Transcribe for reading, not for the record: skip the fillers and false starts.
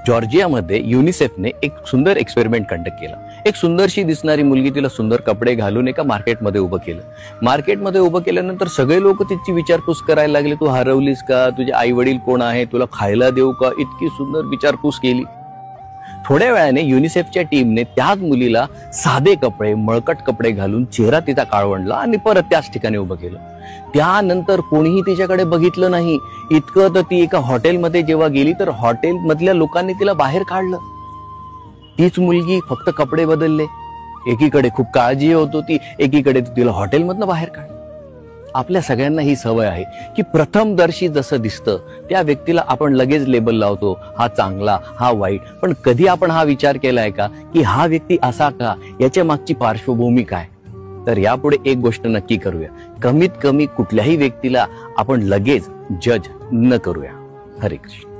जॉर्जियामध्ये युनिसेफने एक सुंदर experiment conduct केला। एक सुंदरशी दिसणारी मुलगी, तिला सुंदर कपडे घालून एका मार्केटमध्ये उभं केलं। मार्केटमध्ये उभं केल्यानंतर सगळे लोक तिची विचारपूस करायला लागले, तू हरवलीस का, तुझे आई वडील कोण आहे, तुला खायला देऊ का, इतकी सुंदर विचारपूस केली। थोड्या वेळाने युनिसेफच्या टीमने त्याच मुलीला साधे कपडे, मळकट कपडे घालून चेहरा तिचा काळवंडला आणि परत त्याच ठिकाणी उभं केलं। त्यानंतर कोणीही तिच्याकडे बघितलं नाही। इतकं तर ती एका हॉटेलमध्ये जेव्हा गेली तर हॉटेल मधल्या लोकांनी तिला बाहेर काढलं। तीच मुलगी, फक्त कपडे बदलले। एकीकडे खूप काळजी होत होती, एकीकडे तिला हॉटेलमधनं बाहेर काढलं। आपल्या सगळ्यांना ही सवय आहे की प्रथमदर्शी जसं दिसतं त्या व्यक्तीला आपण लगेच लेबल लावतो, हा चांगला, हा वाईट। पण कधी आपण हा विचार केलाय का की हा व्यक्ती असा का, याच्या मागची पार्श्वभूमी काय? तर यापुढे एक गोष्ट नक्की करूया, कमीत कमी कुठल्याही व्यक्तीला आपण लगेच जज न करूया। हरे कृष्ण।